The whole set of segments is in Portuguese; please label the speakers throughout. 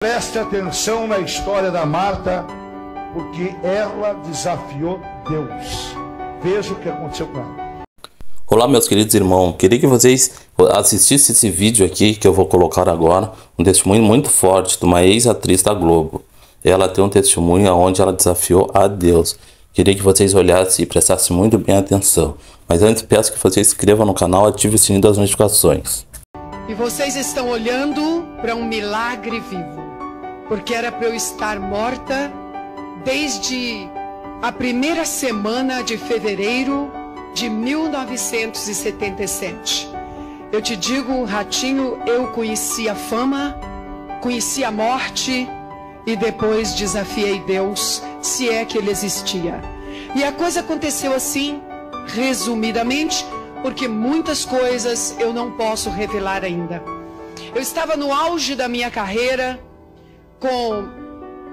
Speaker 1: Preste atenção na história da Marta, porque ela desafiou Deus. Veja o que aconteceu com ela.
Speaker 2: Olá, meus queridos irmãos, queria que vocês assistissem esse vídeo aqui que eu vou colocar agora, um testemunho muito forte de uma ex-atriz da Globo. Ela tem um testemunho onde ela desafiou a Deus. Queria que vocês olhassem e prestassem muito bem atenção. Mas antes peço que vocês se inscrevam no canal e ativem o sininho das notificações.
Speaker 3: E vocês estão olhando para um milagre vivo, porque era para eu estar morta desde a primeira semana de fevereiro de 1977. Eu te digo, Ratinho, eu conheci a fama, conheci a morte e depois desafiei Deus, se é que ele existia. E a coisa aconteceu assim, resumidamente, porque muitas coisas eu não posso revelar ainda. Eu estava no auge da minha carreira,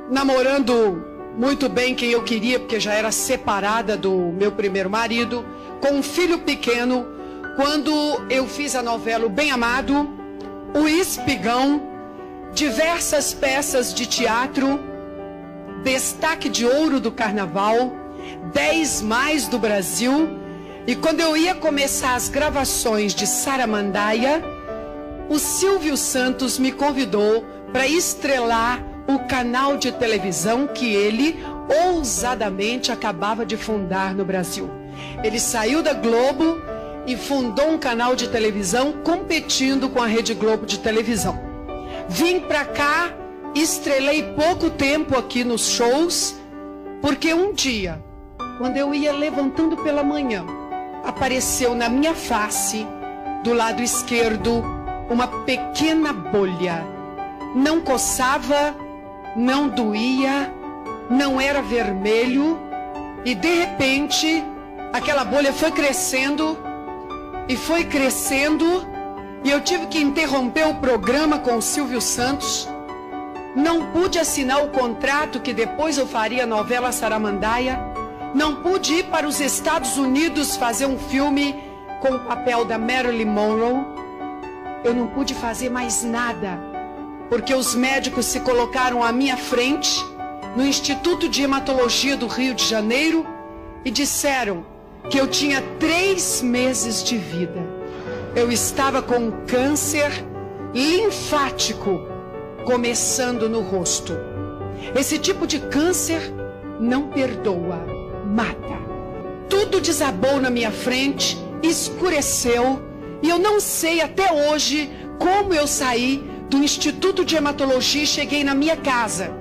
Speaker 3: namorando muito bem quem eu queria, porque já era separada do meu primeiro marido, com um filho pequeno, quando eu fiz a novela O Bem Amado, O Espigão, diversas peças de teatro, destaque de ouro do carnaval, 10 mais do Brasil. E quando eu ia começar as gravações de Saramandaia, o Silvio Santos me convidou para estrelar o canal de televisão que ele ousadamente acabava de fundar no Brasil. Ele saiu da Globo e fundou um canal de televisão competindo com a Rede Globo de televisão. Vim para cá, estrelei pouco tempo aqui nos shows, porque um dia, quando eu ia levantando pela manhã, apareceu na minha face, do lado esquerdo, uma pequena bolha. Não coçava, não doía, não era vermelho, e de repente aquela bolha foi crescendo, e eu tive que interromper o programa com o Silvio Santos. Não pude assinar o contrato que depois eu faria a novela Saramandaia. Não pude ir para os Estados Unidos fazer um filme com o papel da Marilyn Monroe. Eu não pude fazer mais nada, porque os médicos se colocaram à minha frente no Instituto de Hematologia do Rio de Janeiro e disseram que eu tinha 3 meses de vida. Eu estava com um câncer linfático começando no rosto. Esse tipo de câncer não perdoa, mata. Tudo desabou na minha frente, escureceu, e eu não sei até hoje como eu saí do Instituto de Hematologia e cheguei na minha casa,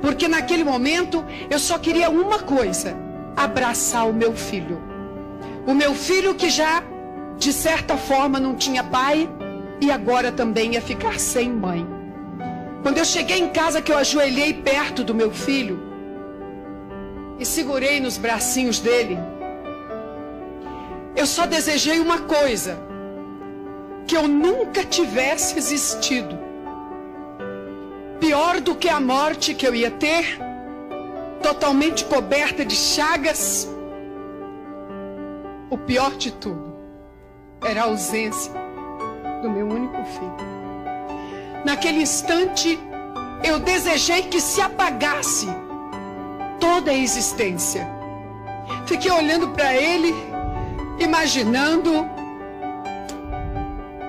Speaker 3: porque naquele momento eu só queria uma coisa: abraçar o meu filho. O meu filho que já, de certa forma, não tinha pai e agora também ia ficar sem mãe. Quando eu cheguei em casa, que eu ajoelhei perto do meu filho e segurei nos bracinhos dele, eu só desejei uma coisa: que eu nunca tivesse existido. Pior do que a morte que eu ia ter, totalmente coberta de chagas, o pior de tudo era a ausência do meu único filho. Naquele instante, eu desejei que se apagasse toda a existência. Fiquei olhando para ele, imaginando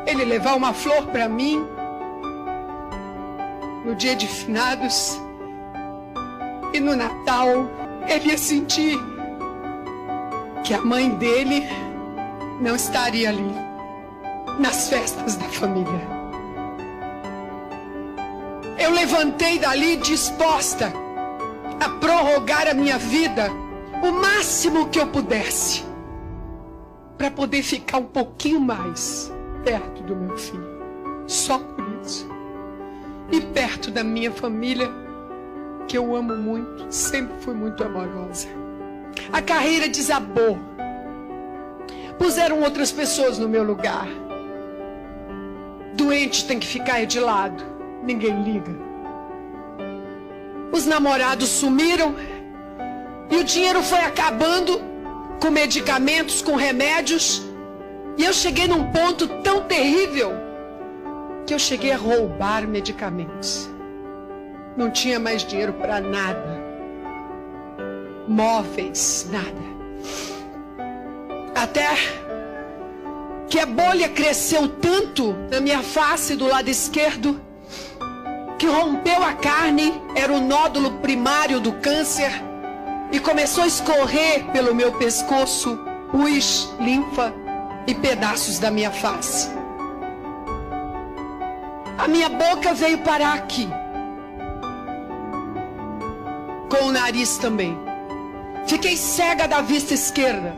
Speaker 3: ele levar uma flor para mim no dia de finados, e no Natal ele ia sentir que a mãe dele não estaria ali nas festas da família. Eu levantei dali disposta a prorrogar a minha vida o máximo que eu pudesse, para poder ficar um pouquinho mais perto do meu filho, só por isso, e perto da minha família, que eu amo muito, sempre fui muito amorosa. A carreira desabou, puseram outras pessoas no meu lugar. Doente tem que ficar de lado, ninguém liga. Os namorados sumiram e o dinheiro foi acabando, com medicamentos, com remédios. E eu cheguei num ponto tão terrível que eu cheguei a roubar medicamentos. não tinha mais dinheiro para nada. Móveis, nada. Até que a bolha cresceu tanto na minha face do lado esquerdo que rompeu a carne, era o nódulo primário do câncer, e começou a escorrer pelo meu pescoço pus, linfa e pedaços da minha face. A minha boca veio parar aqui, com o nariz também. Fiquei cega da vista esquerda,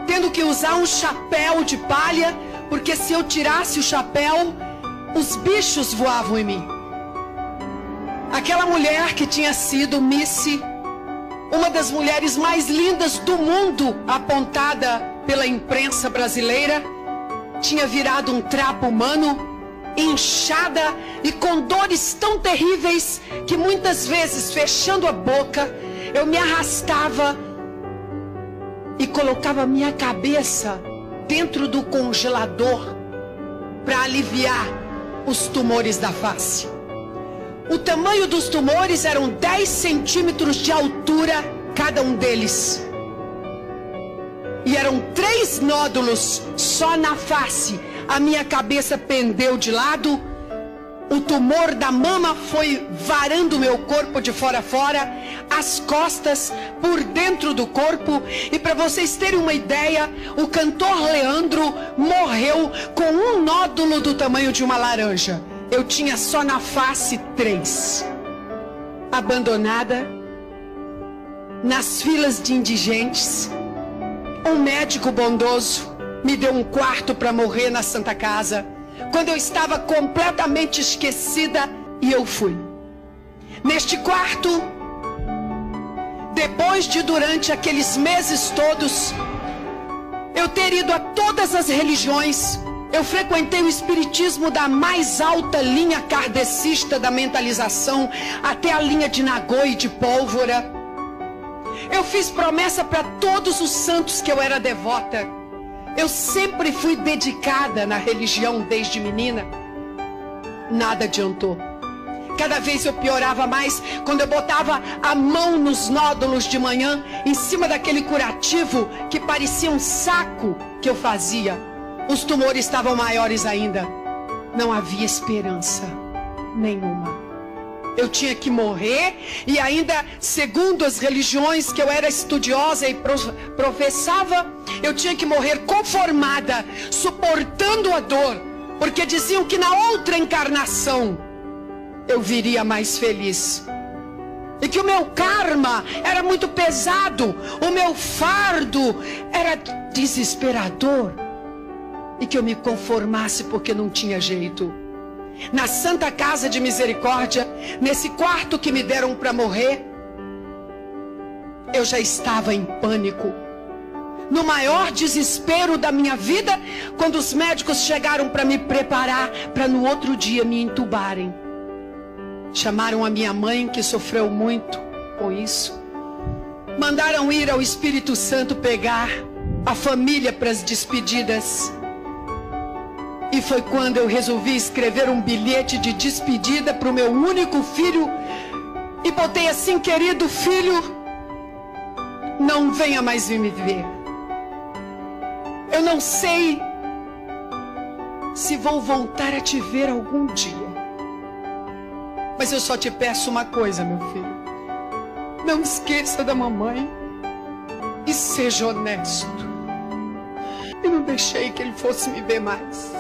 Speaker 3: tendo que usar um chapéu de palha, porque se eu tirasse o chapéu, os bichos voavam em mim. Aquela mulher que tinha sido Missy, uma das mulheres mais lindas do mundo, apontada pela imprensa brasileira, tinha virado um trapo humano, inchada e com dores tão terríveis que muitas vezes, fechando a boca, eu me arrastava e colocava minha cabeça dentro do congelador para aliviar os tumores da face. O tamanho dos tumores eram 10 centímetros de altura cada um deles. E eram 3 nódulos só na face. A minha cabeça pendeu de lado. O tumor da mama foi varando meu corpo de fora a fora, as costas, por dentro do corpo. E para vocês terem uma ideia, o cantor Leandro morreu com um nódulo do tamanho de uma laranja. Eu tinha só na face 3. Abandonada, nas filas de indigentes. Um médico bondoso me deu um quarto para morrer na Santa Casa, quando eu estava completamente esquecida, e eu fui. Neste quarto, depois de durante aqueles meses todos, eu ter ido a todas as religiões, eu frequentei o espiritismo da mais alta linha kardecista da mentalização até a linha de Nagô e de Pólvora. Eu fiz promessa para todos os santos que eu era devota. Eu sempre fui dedicada na religião desde menina. Nada adiantou. Cada vez eu piorava mais quando eu botava a mão nos nódulos de manhã, em cima daquele curativo que parecia um saco que eu fazia. Os tumores estavam maiores ainda. Não havia esperança nenhuma. Eu tinha que morrer, e ainda, segundo as religiões que eu era estudiosa e professava, eu tinha que morrer conformada, suportando a dor, porque diziam que na outra encarnação eu viria mais feliz. E que o meu karma era muito pesado, o meu fardo era desesperador. E que eu me conformasse porque não tinha jeito. Na Santa Casa de Misericórdia, nesse quarto que me deram para morrer, eu já estava em pânico, no maior desespero da minha vida, quando os médicos chegaram para me preparar para no outro dia me entubarem. Chamaram a minha mãe, que sofreu muito com isso. Mandaram ir ao Espírito Santo pegar a família para as despedidas. E foi quando eu resolvi escrever um bilhete de despedida para o meu único filho. E botei assim: querido filho, não venha mais me ver. Eu não sei se vou voltar a te ver algum dia. Mas eu só te peço uma coisa, meu filho. Não esqueça da mamãe. E seja honesto. E não deixei que ele fosse me ver mais.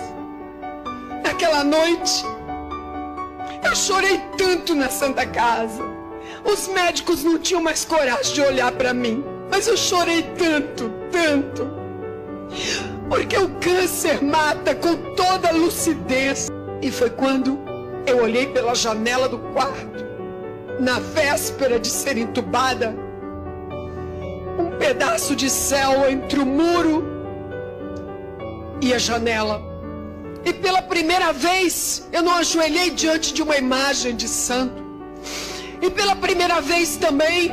Speaker 3: Naquela noite, eu chorei tanto na Santa Casa. Os médicos não tinham mais coragem de olhar para mim. Mas eu chorei tanto, tanto. Porque o câncer mata com toda a lucidez. E foi quando eu olhei pela janela do quarto, na véspera de ser entubada, um pedaço de céu entre o muro e a janela. E pela primeira vez, eu não ajoelhei diante de uma imagem de santo. E pela primeira vez também,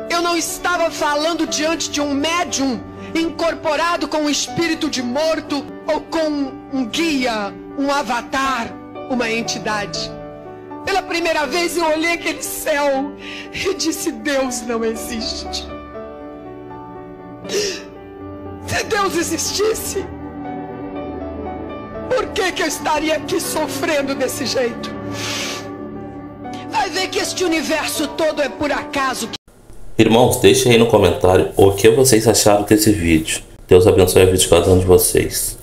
Speaker 3: eu não estava falando diante de um médium incorporado com um espírito de morto, ou com um guia, um avatar, uma entidade. Pela primeira vez eu olhei aquele céu e disse: Deus não existe. Se Deus existisse, por que eu estaria aqui sofrendo desse jeito? Vai ver que este universo todo é por acaso.
Speaker 2: Irmãos, deixem aí no comentário o que vocês acharam desse vídeo. Deus abençoe a vida de cada um de vocês.